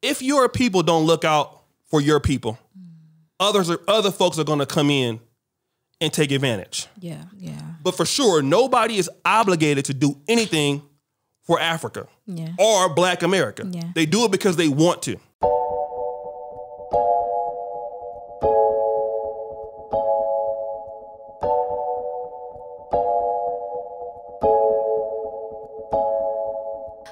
if your people don't look out for your people, other folks are going to come in and take advantage. Yeah. But for sure, nobody is obligated to do anything for Africa or Black America. Yeah. They do it because they want to.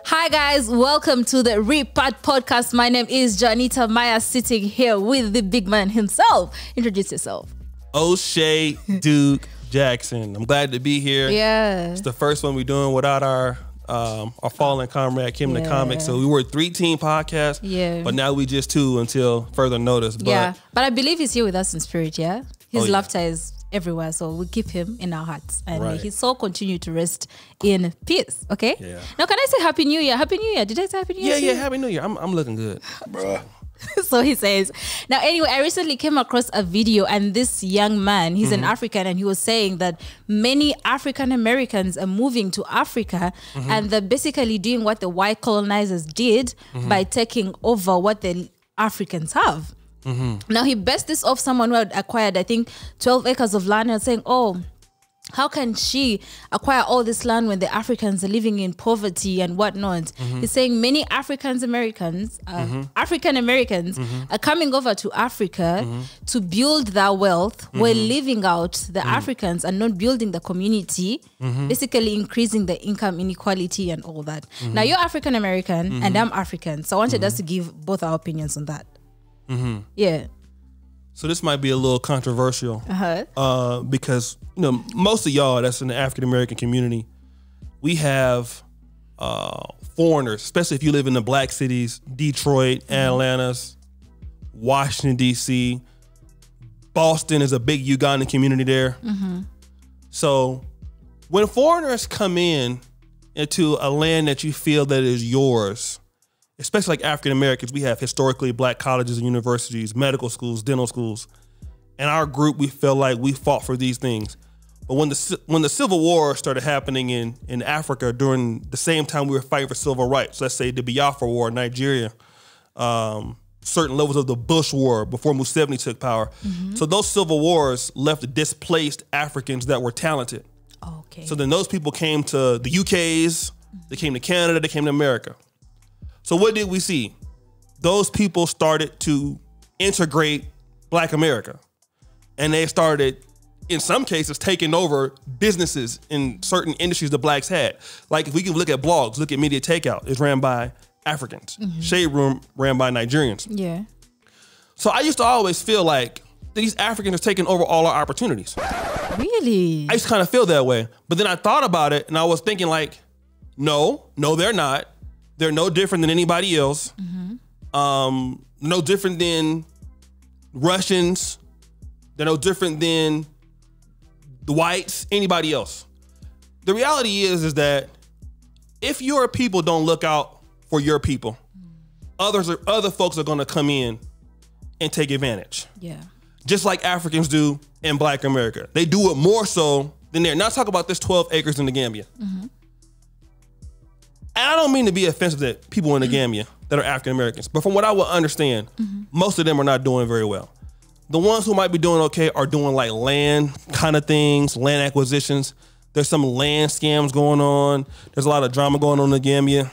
Hi guys, welcome to the Repat podcast. My name is Janita Maya, sitting here with the big man himself. Introduce yourself. O'Shea Duke Jackson. I'm glad to be here. Yeah. It's the first one we're doing without our fallen comrade, Kim the Comic. So we were a 3-team podcast, but now we just 2 until further notice. But I believe he's here with us in spirit, yeah? His laughter is everywhere, so we keep him in our hearts. And may his soul continue to rest in peace, okay? Yeah. Now, can I say Happy New Year? Happy New Year. Did I say Happy New Year? Yeah, Happy New Year. I'm looking good. Bruh. So he says. Now, anyway, I recently came across a video, and this young man, he's an African, and he was saying that many African Americans are moving to Africa, and they're basically doing what the white colonizers did by taking over what the Africans have. Now, he based this off someone who had acquired, I think, 12 acres of land, and saying, oh, how can she acquire all this land when the Africans are living in poverty and whatnot? He's saying many African Americans are coming over to Africa to build their wealth while leaving out the Africans and not building the community, basically increasing the income inequality and all that. Now, you're African American and I'm African, so I wanted us to give both our opinions on that. Yeah. So this might be a little controversial because, you know, most of y'all that's in the African American community, we have foreigners, especially if you live in the Black cities, Detroit, Atlanta, Washington, D.C. Boston is a big Ugandan community there. So when foreigners come into a land that you feel that is yours, especially like African Americans, we have historically Black colleges and universities, medical schools, dental schools. In our group, we felt like we fought for these things. But when the Civil War started happening in Africa during the same time we were fighting for civil rights, let's say the Biafra War in Nigeria, certain levels of the Bush War before Museveni took power. So those civil wars left displaced Africans that were talented. So then those people came to the UKs, they came to Canada, they came to America. So what did we see? Those people started to integrate Black America. And they started, in some cases, taking over businesses in certain industries the Blacks had. Like if we can look at blogs, look at Media Takeout, it's ran by Africans. Shade Room ran by Nigerians. Yeah. So I used to always feel like these Africans are taking over all our opportunities. Really? I used to kind of feel that way. But then I thought about it and I was thinking like, no, they're not. They're no different than anybody else. No different than Russians. They're no different than the whites, anybody else. The reality is that if your people don't look out for your people, other folks are going to come in and take advantage. Yeah. Just like Africans do in Black America. They do it more so than there. Now talk about this 12 acres in the Gambia. And I don't mean to be offensive to people in the Gambia that are African Americans, but from what I would understand, most of them are not doing very well. The ones who might be doing okay are doing like land kind of things, land acquisitions. There's some land scams going on. There's a lot of drama going on in the Gambia.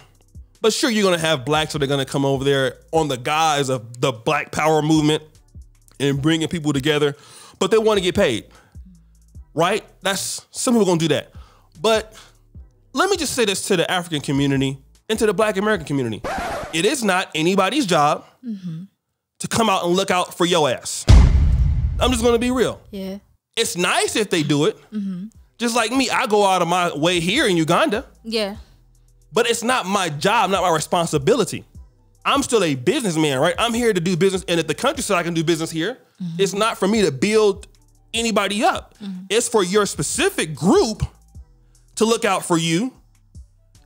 But sure, you're gonna have Blacks that are gonna come over there on the guise of the Black Power movement and bringing people together, but they wanna get paid, right? Some people gonna do that. But let me just say this to the African community and to the Black American community. It is not anybody's job to come out and look out for your ass. I'm just gonna be real. Yeah. It's nice if they do it. Just like me, I go out of my way here in Uganda. Yeah. But it's not my job, not my responsibility. I'm still a businessman, right? I'm here to do business, and if the country said I can do business here, it's not for me to build anybody up. It's for your specific group to look out for you.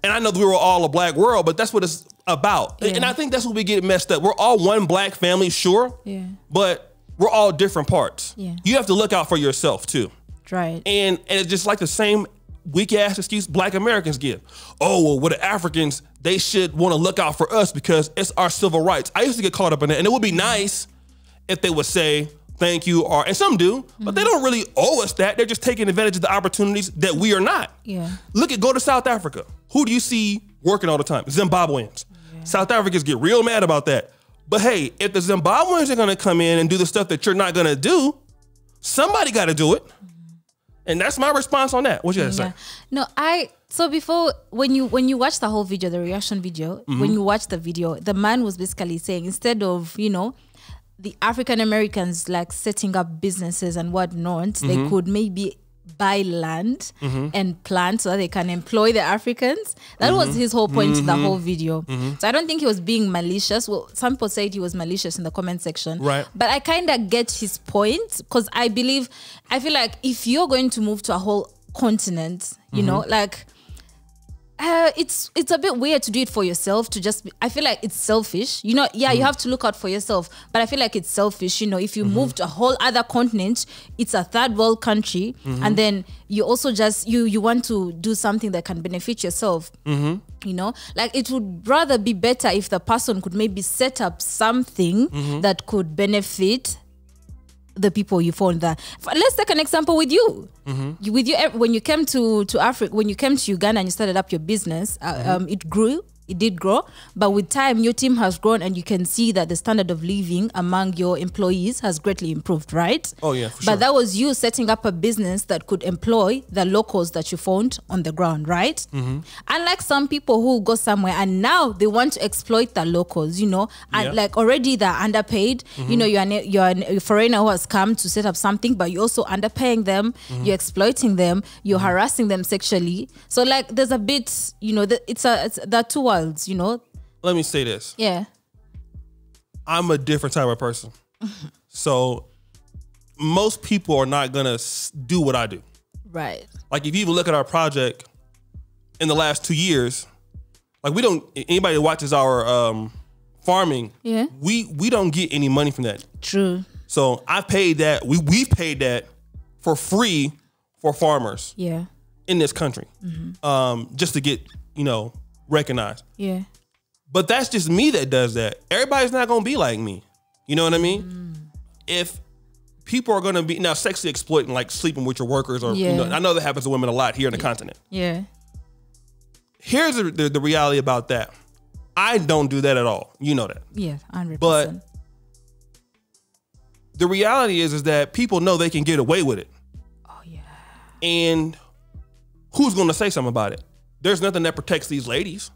And I know that we were all a Black world, but that's what it's about. And I think that's what we get messed up. We're all one Black family, sure, but we're all different parts. You have to look out for yourself too. Right. And it's just like the same weak ass excuse Black Americans give. Oh, well, what the Africans, they should want to look out for us because it's our civil rights. I used to get caught up in that, and it would be nice if they would say thank you, and some do, but they don't really owe us that. They're just taking advantage of the opportunities that we are not. Yeah. Go to South Africa. Who do you see working all the time? Zimbabweans. Yeah. South Africans get real mad about that. But hey, if the Zimbabweans are going to come in and do the stuff that you're not going to do, somebody got to do it. And that's my response on that. What you got to say? No, so before, when you watch the whole video, the reaction video, when you watch the video, the man was basically saying, instead of, the African Americans like setting up businesses and whatnot, they could maybe buy land and plant so that they can employ the Africans. That was his whole point to the whole video. So I don't think he was being malicious. Well, some people said he was malicious in the comment section. Right. But I kind of get his point, because I feel like if you're going to move to a whole continent, you know, like it's a bit weird to do it for yourself, to just I feel like it's selfish, you have to look out for yourself, but I feel like it's selfish, if you move to a whole other continent, it's a third world country, and then you also just you want to do something that can benefit yourself. Like it would rather be better if the person could maybe set up something that could benefit the people you found there. Let's take an example with you. With you, when you came to Africa, when you came to Uganda and you started up your business, it did grow, but with time your team has grown, and you can see that the standard of living among your employees has greatly improved, right? Oh yeah, for sure. But that was you setting up a business that could employ the locals that you found on the ground, right? Unlike some people who go somewhere and now they want to exploit the locals, and like already they're underpaid. You're a foreigner who has come to set up something, but you're also underpaying them, you're exploiting them, you're harassing them sexually. So like there's a bit, it's the two worlds. Let me say this. Yeah. I'm a different type of person. So most people are not going to do what I do. Right. Like if you even look at our project in the last 2 years, like anybody that watches our farming, we don't get any money from that. True. So I paid that, we've paid that for free for farmers in this country, just to get, recognized. Yeah. But that's just me that does that. Everybody's not going to be like me. You know what I mean? If people are going to be now sexually exploiting, like sleeping with your workers, or I know that happens to women a lot here in the continent. Yeah. Here's the reality about that. I don't do that at all. You know that. Yeah, 100%. But the reality is that people know they can get away with it. Oh yeah. And who's going to say something about it? There's nothing that protects these ladies.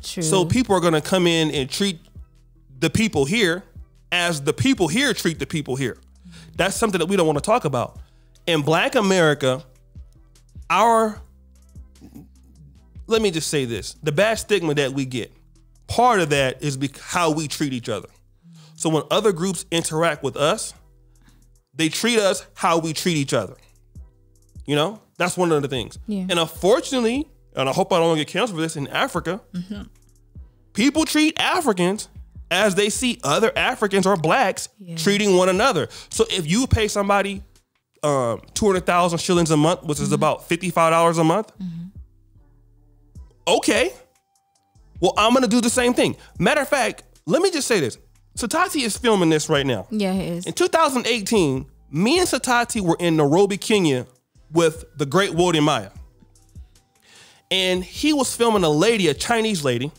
True. So people are going to come in and treat the people here as the people here treat the people here. That's something that we don't want to talk about. In Black America, let me just say this. The bad stigma that we get, part of that is how we treat each other. So when other groups interact with us, they treat us how we treat each other. That's one of the things. Yeah. And unfortunately, and I hope I don't get canceled for this, in Africa, people treat Africans as they see other Africans or blacks treating one another. So if you pay somebody 200,000 shillings a month, which is about $55 a month, okay, well, I'm going to do the same thing. Matter of fact, let me just say this. Satati is filming this right now. Yeah, he is. In 2018, me and Satati were in Nairobi, Kenya with the great Wode Maya. And he was filming a Chinese lady,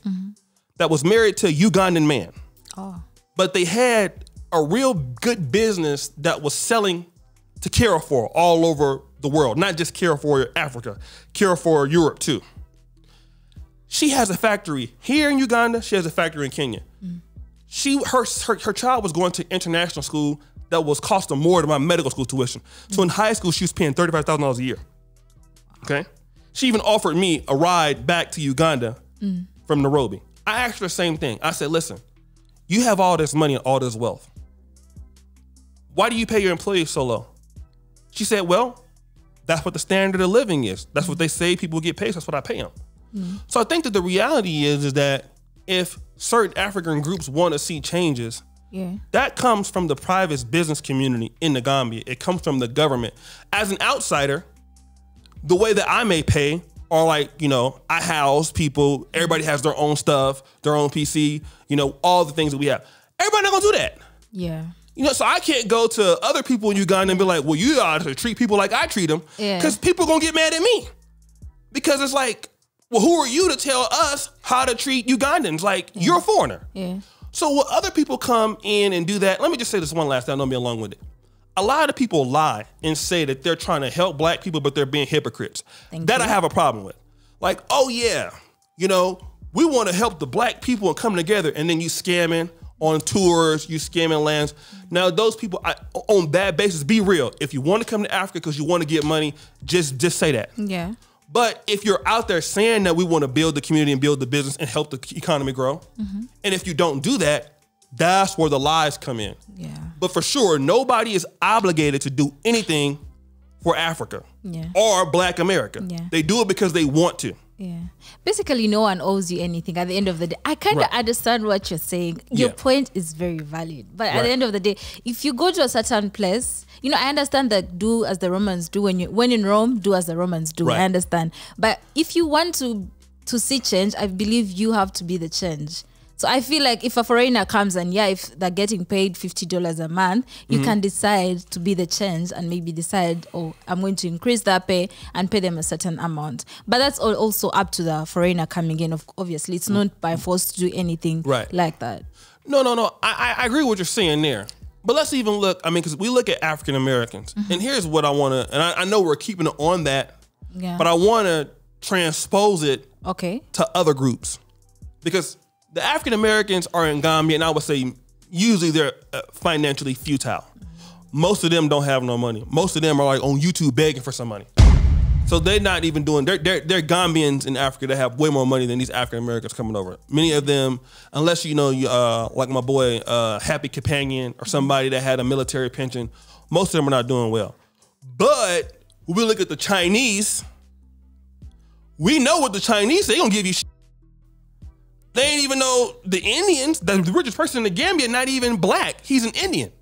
that was married to a Ugandan man. Oh. But they had a real good business that was selling to Carrefour all over the world, not just Carrefour Africa, Carrefour Europe too. She has a factory here in Uganda. She has a factory in Kenya. Her child was going to international school that was costing more than my medical school tuition. So in high school, she was paying $35,000 a year. Okay. She even offered me a ride back to Uganda from Nairobi. I asked her the same thing. I said, listen, you have all this money and all this wealth. Why do you pay your employees so low? She said, well, that's what the standard of living is. That's what they say people get paid. So that's what I pay them. So I think that the reality is that if certain African groups want to see changes, that comes from the private business community in the Gambia. It comes from the government. As an outsider, the way that I may pay, or like, you know, I house people, everybody has their own stuff, their own PC, you know, all the things that we have. Everybody not gonna do that. Yeah. You know, so I can't go to other people in Uganda and be like, well, you ought to treat people like I treat them. Because people gonna get mad at me. Because it's like, well, who are you to tell us how to treat Ugandans? Like, you're a foreigner. Yeah. So when other people come in and do that, let me just say this one last time, don't be along with it. A lot of people lie and say that they're trying to help black people, but they're being hypocrites. That I have a problem with. Like, oh yeah, you know, we want to help the black people and come together, and then you scamming on tours, you scamming lands. Now those people, on that basis, be real. If you want to come to Africa because you want to get money, just say that. Yeah. But if you're out there saying that we want to build the community and build the business and help the economy grow, and if you don't do that, that's where the lies come in. Yeah. But for sure, nobody is obligated to do anything for Africa or Black America. Yeah. They do it because they want to. Yeah. Basically, no one owes you anything at the end of the day. I kind of understand what you're saying. Your point is very valid. But at the end of the day, if you go to a certain place, you know, I understand that do as the Romans do. When in Rome, do as the Romans do. I understand. But if you want to see change, I believe you have to be the change. So I feel like if a foreigner comes and if they're getting paid $50 a month, you can decide to be the change and maybe decide, oh, I'm going to increase that pay and pay them a certain amount. But that's also up to the foreigner coming in. Obviously, it's not by force to do anything like that. No. I agree with what you're saying there. But let's even look, I mean, because we look at African Americans, and here's what I want to, and I know we're keeping it on that, but I want to transpose it to other groups. Because the African Americans are in Gambia, and I would say usually they're financially futile. Most of them don't have no money. Most of them are like on YouTube begging for some money. So they're not even doing, they're Gambians in Africa that have way more money than these African Americans coming over. Many of them, unless you know, like my boy, Happy Companion or somebody that had a military pension, most of them are not doing well. But when we look at the Chinese, we know what the Chinese, they gonna give you shit. They ain't even know the Indians, the richest person in the Gambia, not even black. He's an Indian.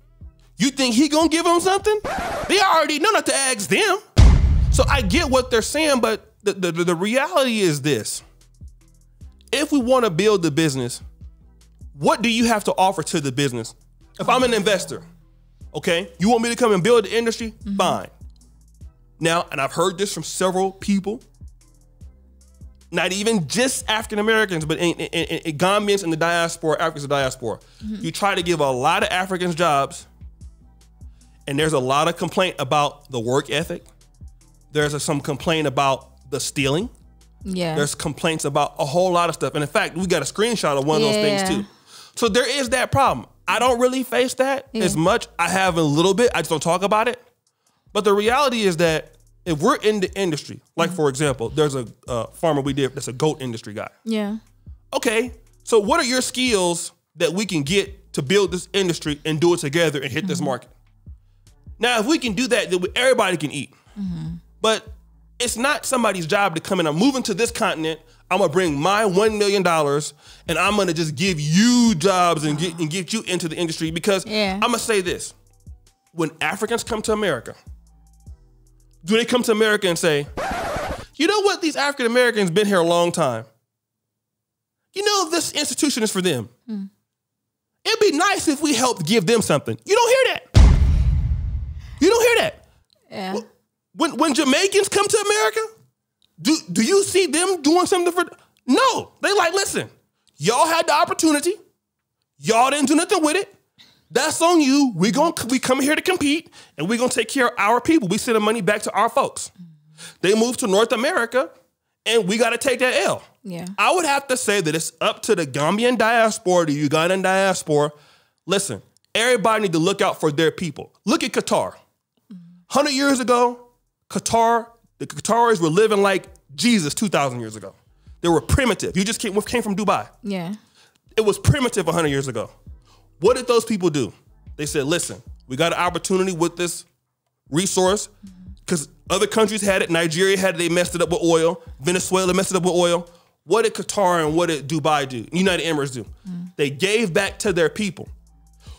You think he gonna give them something? They already know not to ask them. So I get what they're saying, but the reality is this. If we want to build the business, what do you have to offer to the business? If I'm an investor, okay, you want me to come and build the industry? Fine. Now, and I've heard this from several people, not even just African Americans, but in Gambians in the diaspora, Africans in the diaspora. You try to give a lot of Africans jobs, and there's a lot of complaint about the work ethic. There's some complaint about the stealing. Yeah. There's complaints about a whole lot of stuff. And in fact, we got a screenshot of one of those things too. So there is that problem. I don't really face that as much. I have a little bit. I just don't talk about it. But the reality is that if we're in the industry, like for example, there's a farmer we did that's a goat industry guy. Yeah. Okay, so what are your skills that we can get to build this industry and do it together and hit this market? Now, if we can do that, then everybody can eat. But it's not somebody's job to come in. I'm moving to this continent. I'm gonna bring my $1 million and I'm gonna just give you jobs and get you into the industry because I'm gonna say this. When Africans come to America, do they come to America and say, you know what, these African Americans been here a long time. You know, this institution is for them. It'd be nice if we helped give them something. You don't hear that. You don't hear that. Yeah. When Jamaicans come to America, do you see them doing something for? No, they like, listen, y'all had the opportunity. Y'all didn't do nothing with it. That's on you. We come here to compete, and we're gonna take care of our people. We send the money back to our folks. They move to North America, and we got to take that L. Yeah, I would have to say that it's up to the Gambian diaspora, the Ugandan diaspora. Listen, everybody need to look out for their people. Look at Qatar. 100 years ago, the Qataris were living like Jesus 2,000 years ago. They were primitive. You just came from Dubai. Yeah. It was primitive 100 years ago. What did those people do? They said, listen, we got an opportunity with this resource because other countries had it. Nigeria had it. They messed it up with oil. Venezuela messed it up with oil. What did Qatar and what did Dubai do? United Emirates do? They gave back to their people.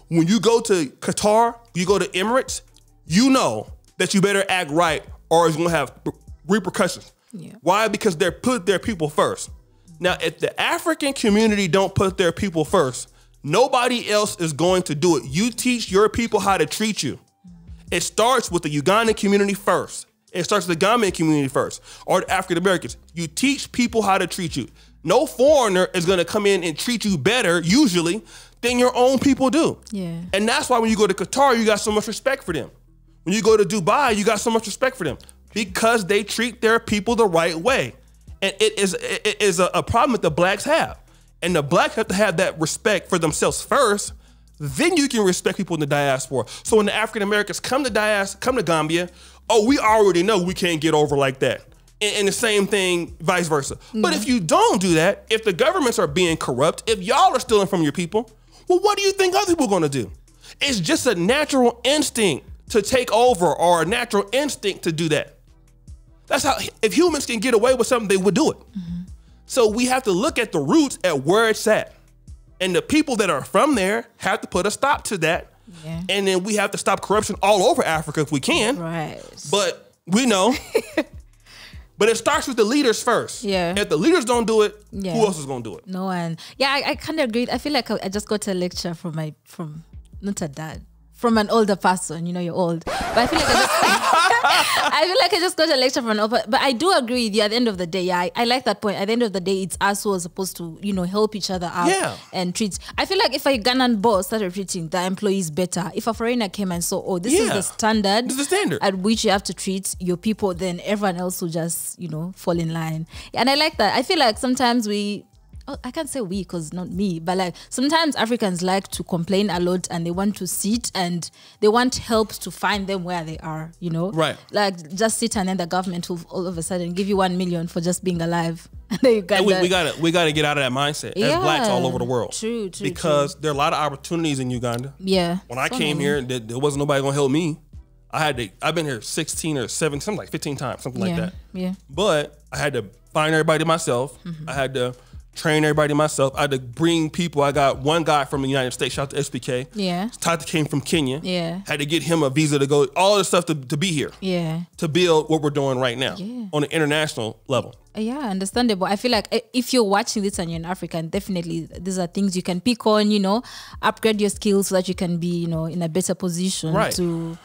When you go to Qatar, you go to Emirates, you know that you better act right or it's going to have repercussions. Yeah. Why? Because they're put their people first. Now, if the African community don't put their people first, nobody else is going to do it. You teach your people how to treat you. It starts with the Ugandan community first. It starts with the Gambian community first, or the African Americans. You teach people how to treat you. No foreigner is going to come in and treat you better, usually, than your own people do. Yeah. And that's why when you go to Qatar, you got so much respect for them. When you go to Dubai, you got so much respect for them because they treat their people the right way. And it is a problem that the blacks have. And the blacks have to have that respect for themselves first. Then you can respect people in the diaspora. So when the African Americans come to Gambia, oh, we already know we can't get over like that. And the same thing, vice versa. Mm-hmm. But if you don't do that, if the governments are being corrupt, if y'all are stealing from your people, well, what do you think other people are going to do? It's just a natural instinct to take over, or a natural instinct to do that. That's how, if humans can get away with something, they would do it. Mm-hmm. So we have to look at the roots at where it's at. And the people that are from there have to put a stop to that. Yeah. And then we have to stop corruption all over Africa if we can. Right. But we know. But it starts with the leaders first. Yeah. If the leaders don't do it, who else is going to do it? No one. Yeah, I kind of agree. I feel like I just got a lecture from not a dad, from an older person. You know, you're old. But I feel like I just got a lecture from an older. But I do agree with you at the end of the day. Yeah, I like that point. At the end of the day, it's us who are supposed to, help each other out and treat. I feel like if a Ghanaian boss started treating the employees better, if a foreigner came and saw, this is the standard. This is the standard at which you have to treat your people, then everyone else will just, fall in line. And I like that. I feel like sometimes I can't say we because not me, but like sometimes Africans like to complain a lot and they want to sit and they want help to find them where they are, Right. Like just sit and then the government will all of a sudden give you 1 million for just being alive. And then you got we gotta get out of that mindset as blacks all over the world. True. Because there are a lot of opportunities in Uganda. Yeah. When I came here, there wasn't nobody gonna help me. I've been here 16 or 17, something like 15 times, something like that. Yeah. But I had to find everybody myself. Mm-hmm. I had to train everybody myself. I had to bring people. I got one guy from the United States, shout out to SPK. Yeah. Tata came from Kenya. Yeah. Had to get him a visa to go, all this stuff to be here. Yeah. To build what we're doing right now on an international level. Yeah, understandable. I feel like if you're watching this and you're in Africa, and definitely these are things you can pick on, upgrade your skills so that you can be, in a better position to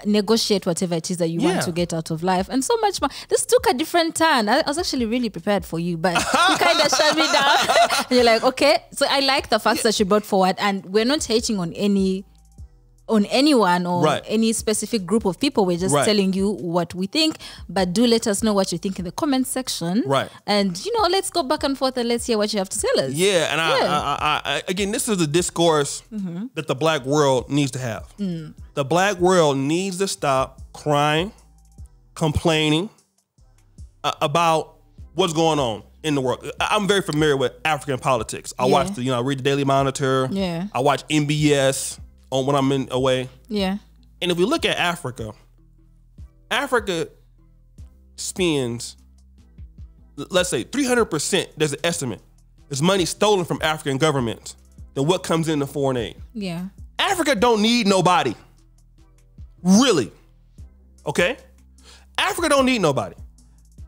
negotiate whatever it is that you want to get out of life, and so much more. This took a different turn. I was actually really prepared for you, but you kind of shut me down. And you're like, okay. So I like the facts that you brought forward, and we're not hating on anyone or any specific group of people. We're just telling you what we think, but do let us know what you think in the comment section. Right. And let's go back and forth and let's hear what you have to tell us. Yeah. And I again, this is a discourse that the black world needs to have. The black world needs to stop crying, complaining about what's going on in the world. I'm very familiar with African politics. I watch I read the Daily Monitor. Yeah. I watch MBS on when I'm away. Yeah. And if we look at Africa spends, let's say 300%, there's an estimate, there's money stolen from African governments than what comes into foreign aid. Yeah. Africa don't need nobody. Really. Okay? Africa don't need nobody.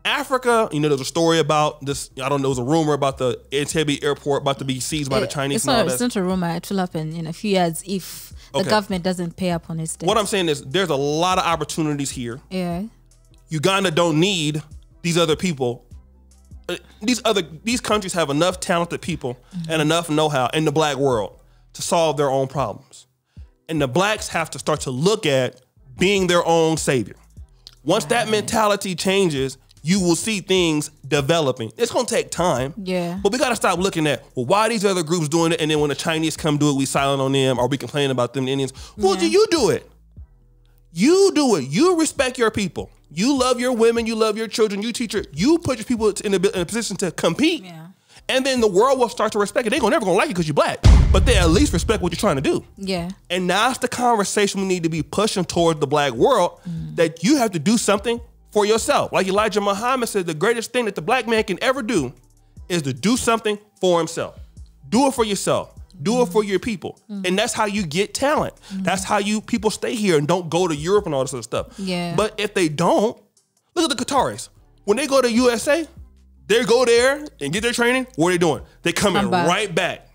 Africa, there's a story about this, I don't know, there's a rumor about the Entebbe airport about to be seized by the Chinese. It's not a rumor. It will happen in a few years if the government doesn't pay up on its debt. What I'm saying is there's a lot of opportunities here. Yeah. Uganda don't need these other people. These countries have enough talented people and enough know-how in the black world to solve their own problems. And the blacks have to start to look at being their own savior. Once that mentality changes, you will see things developing. It's going to take time. Yeah. But we got to stop looking at, why are these other groups doing it? And then when the Chinese come do it, we silent on them or we complain about them, the Indians. Well, do you do it? You do it. You respect your people. You love your women. You love your children. You teach you put your people in a position to compete. Yeah. And then the world will start to respect it. They're never going to like you because you're black, but they at least respect what you're trying to do. Yeah. And that's the conversation we need to be pushing toward the black world, that you have to do something for yourself. Like Elijah Muhammad said, the greatest thing that the black man can ever do is to do something for himself. Do it for yourself. Do it for your people. And that's how you get talent. That's how people stay here and don't go to Europe and all this other stuff. Yeah. But if they don't, Look at the Qataris. When they go to USA, they go there and get their training. What are they doing? They come in right back.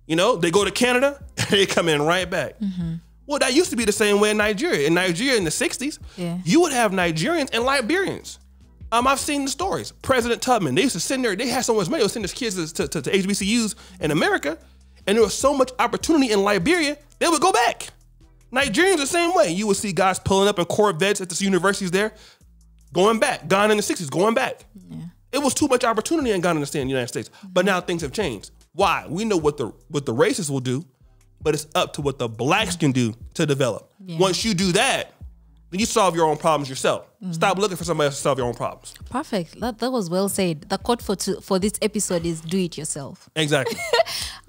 You know, they go to Canada, they come in right back. Mm-hmm. Well, that used to be the same way in Nigeria. In Nigeria in the 60s, you would have Nigerians and Liberians. I've seen the stories. President Tubman, they used to send there, they had so much money, they would send their kids to HBCUs in America, and there was so much opportunity in Liberia, they would go back. Nigerians the same way. You would see guys pulling up in Corvettes at the universities there, going back. Ghana in the 60s, going back. Yeah. It was too much opportunity in Ghana to stay in the United States. But now things have changed. Why? We know what the racists will do, but it's up to what the blacks can do to develop. Yeah. Once you do that, then you solve your own problems yourself. Mm-hmm. Stop looking for somebody else to solve your own problems. Perfect. That was well said. The quote for this episode is do it yourself. Exactly.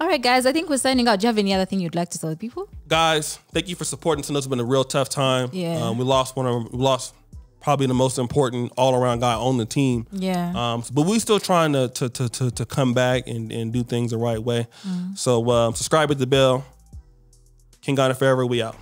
All right, guys. I think we're signing out. Do you have any other thing you'd like to tell the people? Guys, thank you for supporting us. It's been a real tough time. Yeah. We lost probably the most important all-around guy on the team. Yeah. But we still trying to come back and do things the right way. Mm. So subscribe, hit the bell. King Ghana forever. We out.